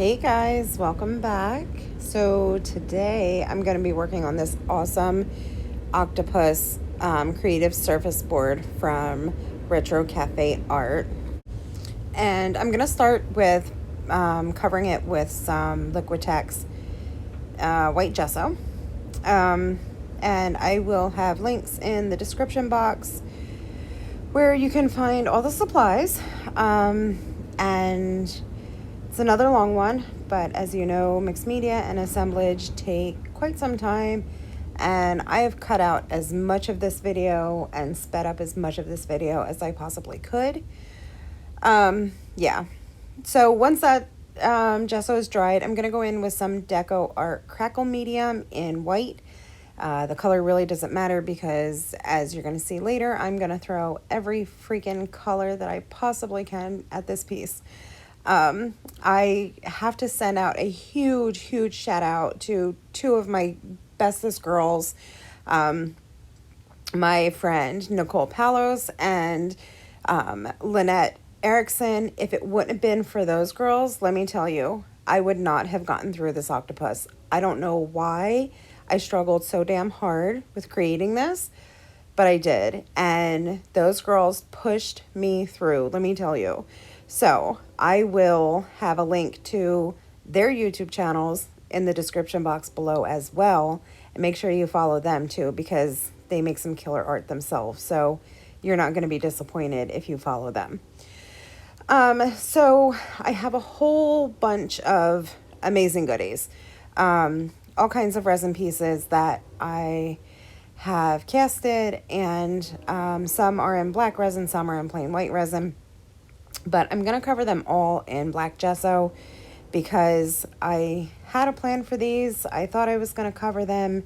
Hey guys, welcome back. So today I'm going to be working on this awesome Octopus creative surface board from Retro Cafe Art. And I'm going to start with covering it with some Liquitex white gesso. And I will have links in the description box where you can find all the supplies. And it's another long one, but as you know, mixed media and assemblage take quite some time, and I have cut out as much of this video and sped up as much of this video as I possibly could. Yeah. So once that gesso is dried, I'm going to go in with some Deco Art Crackle Medium in white. The color really doesn't matter because, as you're going to see later, I'm going to throw every freaking color that I possibly can at this piece. I have to send out a huge shout out to two of my bestest girls, my friend Nicole Palos and Lanette Erickson. If it wouldn't have been for those girls, let me tell you, I would not have gotten through this octopus. I don't know why I struggled so damn hard with creating this, but I did. And those girls pushed me through, let me tell you. So I will have a link to their YouTube channels in the description box below as well. And make sure you follow them too, because they make some killer art themselves. So you're not going to be disappointed if you follow them. So I have a whole bunch of amazing goodies. All kinds of resin pieces that I have casted, and some are in black resin, some are in plain white resin. But I'm going to cover them all in black gesso because I had a plan for these. I thought I was going to cover them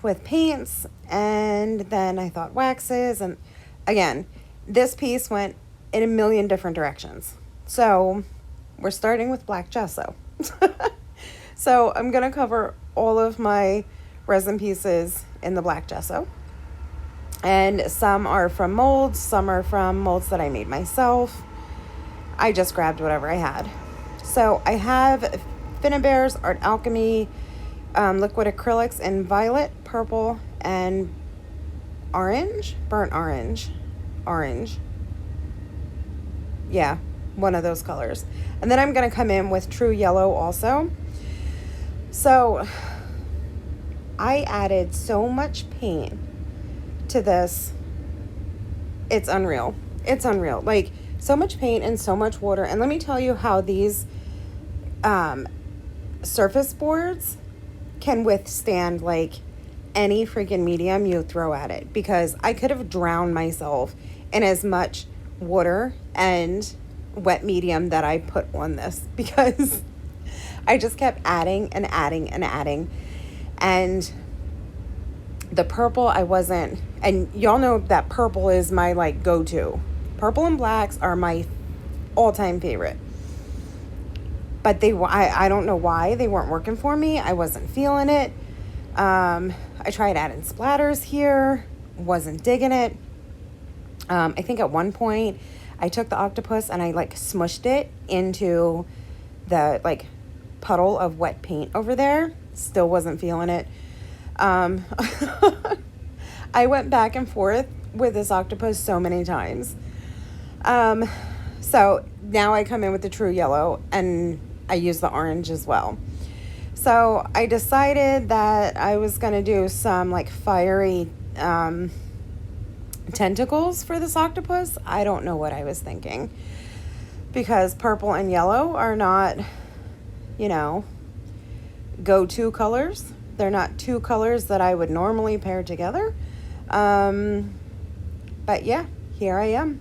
with paints, and then I thought waxes. And again, this piece went in a million different directions. So we're starting with black gesso. So I'm going to cover all of my resin pieces in the black gesso. And some are from molds, some are from molds that I made myself. I just grabbed whatever I had. So I have Finnabare's Art Alchemy liquid acrylics in violet, purple, and orange, burnt orange. Yeah, one of those colors. And then I'm going to come in with true yellow also. So I added so much paint to this. It's unreal. Like, so much paint and so much water. And let me tell you how these surface boards can withstand like any freaking medium you throw at it, because I could have drowned myself in as much water and wet medium that I put on this, because I just kept adding and adding and adding. And the purple, I wasn't, and y'all know that purple is my like go-to. Purple and blacks are my all-time favorite. But I don't know why they weren't working for me. I wasn't feeling it. I tried adding splatters here, wasn't digging it. I think at one point I took the octopus and I like smushed it into the like puddle of wet paint over there. Still wasn't feeling it. I went back and forth with this octopus so many times. So now I come in with the true yellow, and I use the orange as well. So I decided that I was going to do some like fiery tentacles for this octopus. I don't know what I was thinking, because purple and yellow are not, go-to colors. They're not two colors that I would normally pair together. But yeah, here I am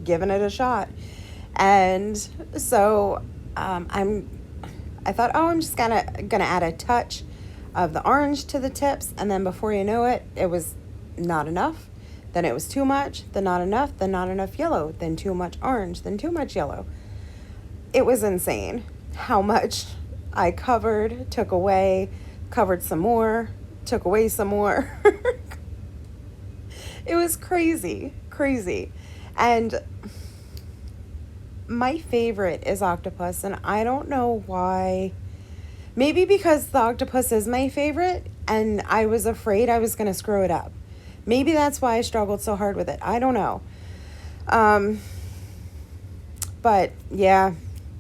giving it a shot. And so I thought, I'm just gonna add a touch of the orange to the tips, and then before you know it, it was not enough. Then it was too much, then not enough, then not enough yellow, then too much orange, then too much yellow. It was insane how much I covered, took away, covered some more, took away some more. It was crazy. And my favorite is Octopus, and I don't know why. Maybe because the Octopus is my favorite, and I was afraid I was going to screw it up. Maybe that's why I struggled so hard with it. I don't know. But yeah,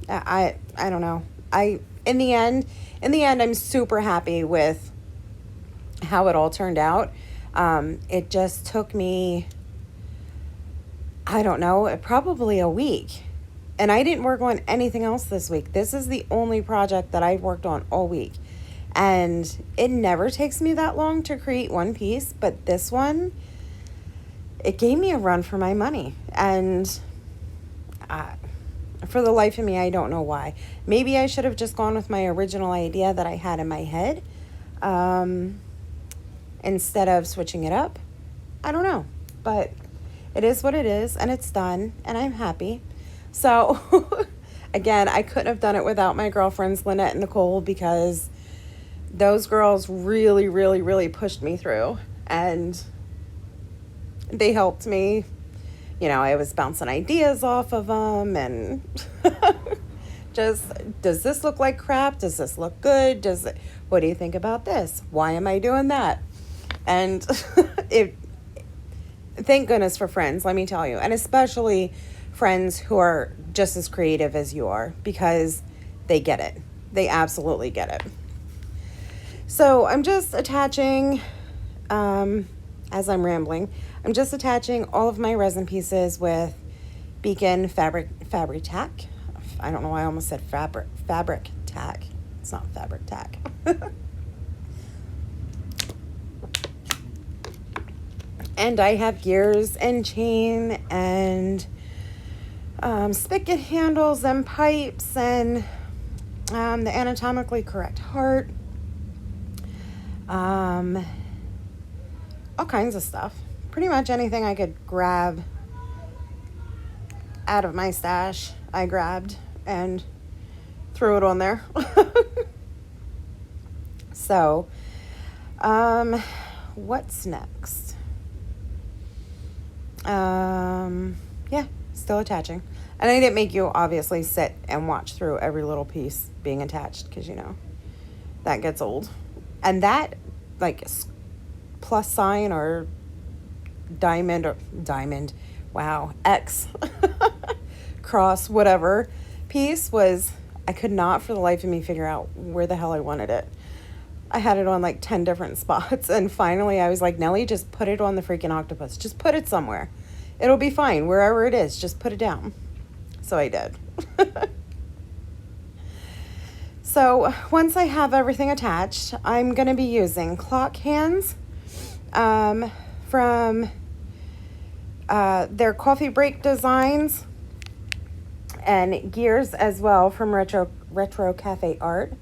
I don't know. In the end, I'm super happy with how it all turned out. It just took me, I don't know, probably a week. And I didn't work on anything else this week. This is the only project that I've worked on all week. And it never takes me that long to create one piece, but this one, it gave me a run for my money. And for the life of me, I don't know why. Maybe I should have just gone with my original idea that I had in my head instead of switching it up. I don't know. But it is what it is, and it's done, and I'm happy. So, again, I couldn't have done it without my girlfriends, Lanette and Nicole, because those girls really, really, really pushed me through, and they helped me. You know, I was bouncing ideas off of them, and just, does this look like crap? Does this look good? What do you think about this? Why am I doing that? And thank goodness for friends, let me tell you, and especially friends who are just as creative as you are, because they get it. They absolutely get it. So I'm just attaching, as I'm rambling, I'm just attaching all of my resin pieces with Beacon Fabric Tack. I don't know why I almost said fabric tack. It's not fabric tack. And I have gears and chain and spigot handles and pipes and the anatomically correct heart. All kinds of stuff. Pretty much anything I could grab out of my stash, I grabbed and threw it on there. So, what's next? Yeah, still attaching. And I didn't make you obviously sit and watch through every little piece being attached, because, you know, that gets old. And that, like, plus sign or diamond, wow, X, cross, whatever piece was, I could not for the life of me figure out where the hell I wanted it. I had it on like 10 different spots, and finally I was like, Nelly, just put it on the freaking octopus. Just put it somewhere. It'll be fine. Wherever it is, just put it down. So I did. So once I have everything attached, I'm going to be using clock hands from their Coffee Break Designs, and gears as well from Retro Cafe Art,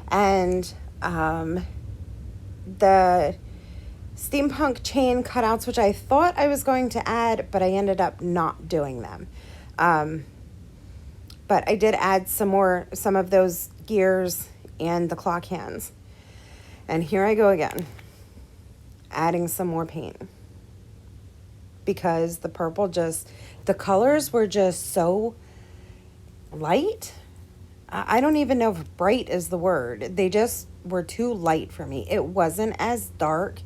and the steampunk chain cutouts, which I thought I was going to add, but I ended up not doing them. But I did add some of those gears and the clock hands. And here I go again, adding some more paint, because the purple the colors were just so light. I don't even know if bright is the word. They just were too light for me. It wasn't as dark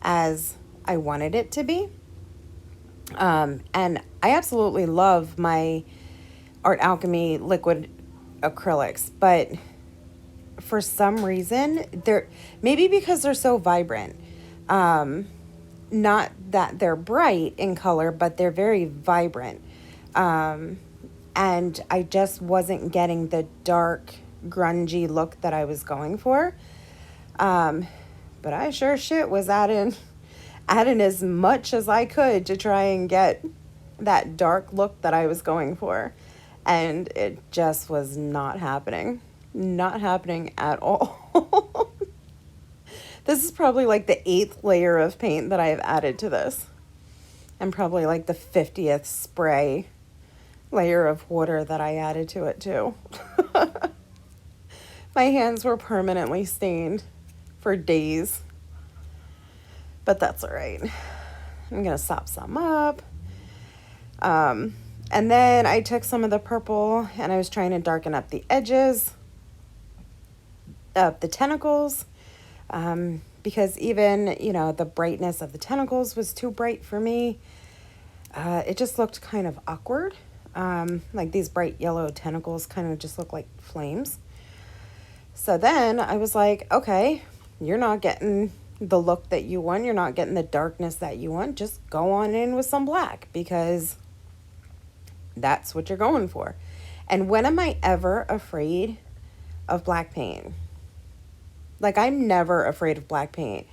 as I wanted it to be. And I absolutely love my Art Alchemy liquid acrylics, but for some reason, maybe because they're so vibrant, not that they're bright in color, but they're very vibrant. And I just wasn't getting the dark, grungy look that I was going for. But I sure shit was adding as much as I could to try and get that dark look that I was going for. And it just was not happening. Not happening at all. This is probably like the 8th layer of paint that I have added to this. And probably like the 50th spray layer of water that I added to it too. My hands were permanently stained for days. But that's all right. I'm going to sop some up. And then I took some of the purple and I was trying to darken up the edges of the tentacles, because even, you know, the brightness of the tentacles was too bright for me. It just looked kind of awkward. Like these bright yellow tentacles kind of just look like flames. So then I was like, okay, you're not getting the look that you want. You're not getting the darkness that you want. Just go on in with some black, because that's what you're going for. And when am I ever afraid of black paint? Like, I'm never afraid of black paint.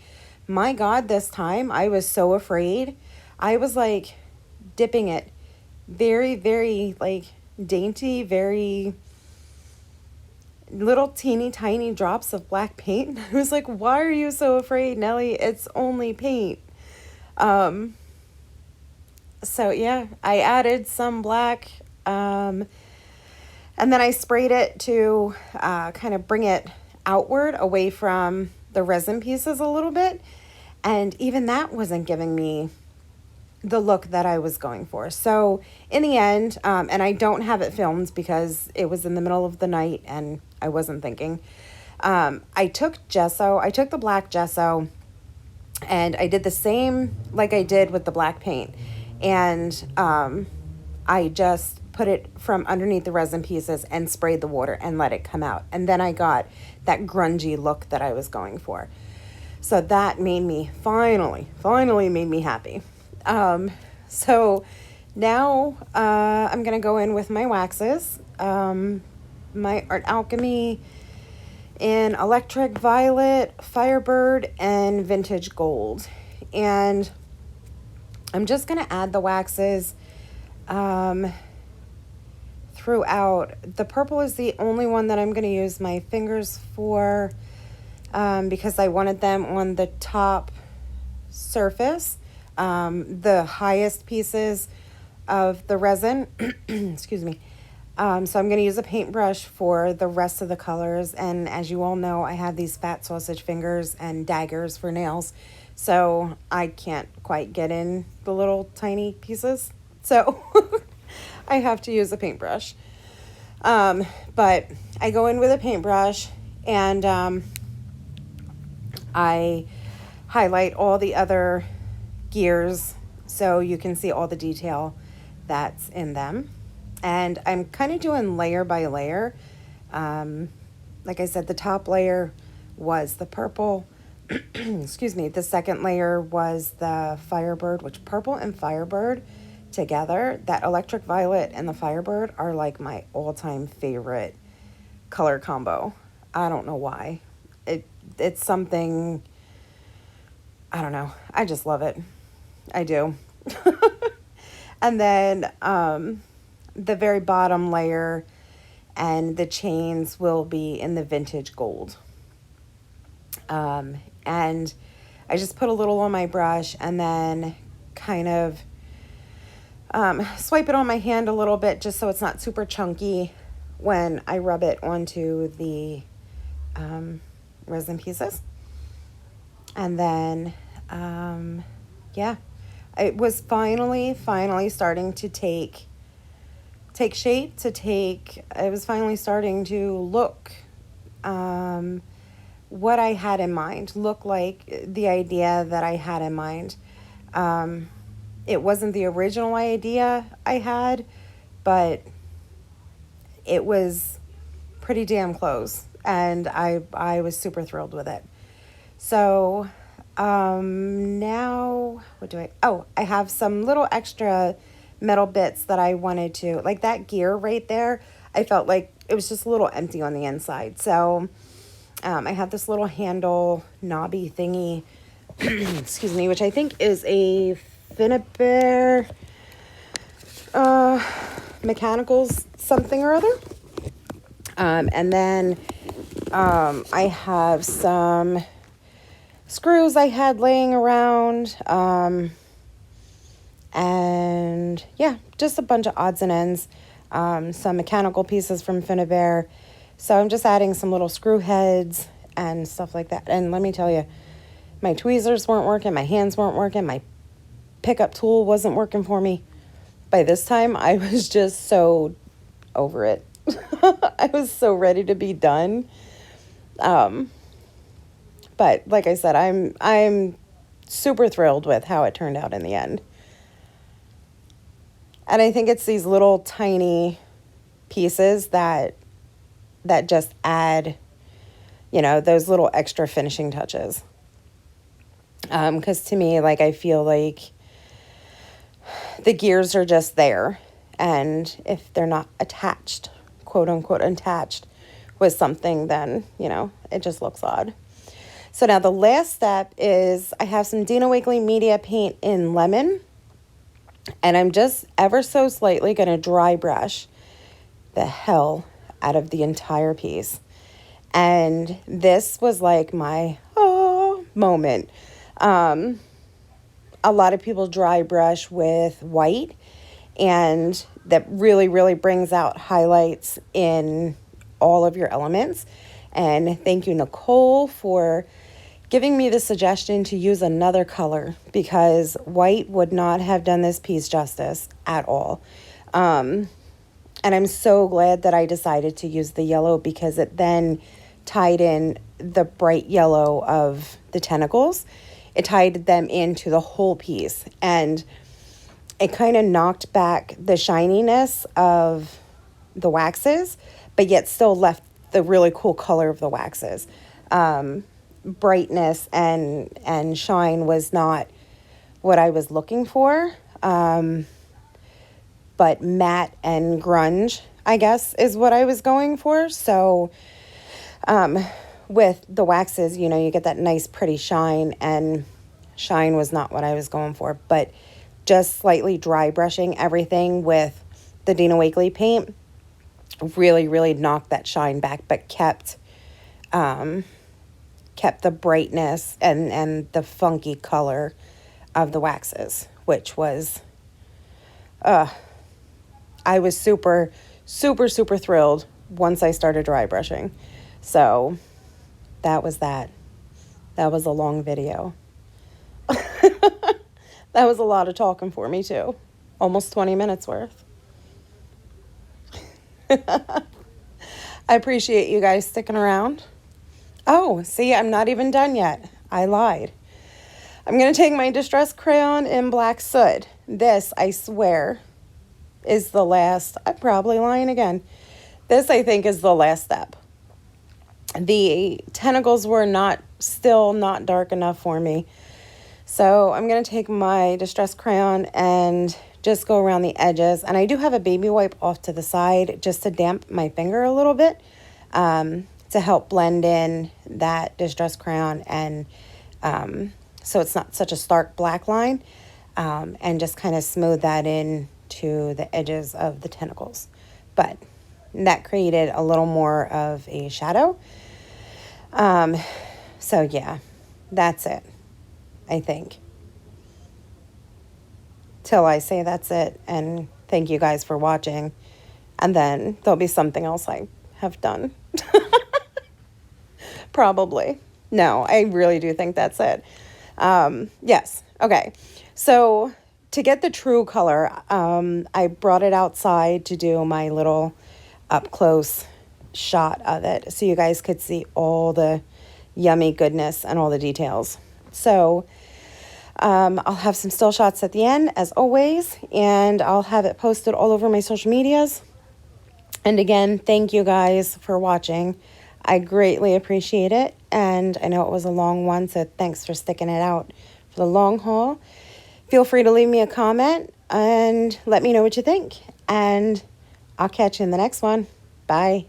My God, this time I was so afraid. I was like dipping it very, very like dainty, very little teeny tiny drops of black paint. I was like, why are you so afraid, Nelly? It's only paint. So yeah, I added some black, and then I sprayed it to kind of bring it outward away from the resin pieces a little bit. And even that wasn't giving me the look that I was going for. So in the end, and I don't have it filmed because it was in the middle of the night and I wasn't thinking. I took gesso, I took the black gesso, and I did the same like I did with the black paint. And I just put it from underneath the resin pieces and sprayed the water and let it come out. And then I got that grungy look that I was going for. So that made me finally made me happy. So now I'm going to go in with my waxes. My Art Alchemy in Electric Violet, Firebird, and Vintage Gold. And I'm just going to add the waxes throughout. The purple is the only one that I'm going to use my fingers for, because I wanted them on the top surface, the highest pieces of the resin. Excuse me. So I'm going to use a paintbrush for the rest of the colors. And as you all know, I have these fat sausage fingers and daggers for nails. So I can't quite get in the little tiny pieces. So I have to use a paintbrush. But I go in with a paintbrush and I highlight all the other gears so you can see all the detail that's in them. And I'm kind of doing layer by layer. Like I said, the top layer was the purple. Excuse me. The second layer was the Firebird, which purple and Firebird together, that Electric Violet and the Firebird are like my all-time favorite color combo. I don't know why. It's something, I don't know. I just love it. I do. And then the very bottom layer and the chains will be in the Vintage Gold. And I just put a little on my brush and then kind of swipe it on my hand a little bit just so it's not super chunky when I rub it onto the resin pieces. And then, yeah, it was finally starting to take shape, it was finally starting to look what I had in mind, look like the idea that I had in mind. It wasn't the original idea I had, but it was pretty damn close, and I was super thrilled with it. So now I have some little extra metal bits that I wanted to, like that gear right there, I felt like it was just a little empty on the inside. So I have this little handle knobby thingy, excuse me, which I think is a Finnebear Mechanicals something or other. And then I have some screws I had laying around, and yeah, just a bunch of odds and ends, some mechanical pieces from Finnebear. So I'm just adding some little screw heads and stuff like that. And let me tell you, my tweezers weren't working, my hands weren't working, my pickup tool wasn't working for me. by this time I was just so over it. I was so ready to be done. But like I said, I'm super thrilled with how it turned out in the end. And I think it's these little tiny pieces that just add, you know, those little extra finishing touches. Because to me, like, I feel like the gears are just there. And if they're not attached, quote unquote, attached with something, then, you know, it just looks odd. So now the last step is I have some Dina Wakley Media Paint in Lemon. And I'm just ever so slightly going to dry brush the hell out of the entire piece. And this was like my moment. A lot of people dry brush with white, and that really, really brings out highlights in all of your elements. And thank you, Nicole, for giving me the suggestion to use another color, because white would not have done this piece justice at all. And I'm so glad that I decided to use the yellow, because it then tied in the bright yellow of the tentacles. It tied them into the whole piece, and it kind of knocked back the shininess of the waxes, but yet still left the really cool color of the waxes. Brightness and shine was not what I was looking for, but matte and grunge, I guess, is what I was going for. So with the waxes, you know, you get that nice pretty shine, and shine was not what I was going for. But just slightly dry brushing everything with the Dina Wakley paint really, really knocked that shine back, but kept the brightness and the funky color of the waxes, which was, I was super, super, super thrilled once I started dry brushing. So that was that. That was a long video. That was a lot of talking for me too. Almost 20 minutes worth. I appreciate you guys sticking around. Oh, see, I'm not even done yet. I lied. I'm going to take my Distress Crayon in Black Soot. This, I swear, is the last. I'm probably lying again. This, I think, is the last step. The tentacles were still not dark enough for me. So I'm going to take my Distress Crayon and just go around the edges. And I do have a baby wipe off to the side just to damp my finger a little bit, to help blend in that Distress Crayon, and so it's not such a stark black line, and just kind of smooth that in to the edges of the tentacles. But that created a little more of a shadow. So yeah, that's it, I think. Till I say that's it, and thank you guys for watching, and then there'll be something else I have done. Probably. No, I really do think that's it. Yes. Okay. So to get the true color, I brought it outside to do my little up close shot of it, so you guys could see all the yummy goodness and all the details. So I'll have some still shots at the end, as always, and I'll have it posted all over my social medias. And again, thank you guys for watching. I greatly appreciate it, and I know it was a long one, so thanks for sticking it out for the long haul. Feel free to leave me a comment and let me know what you think, and I'll catch you in the next one. Bye.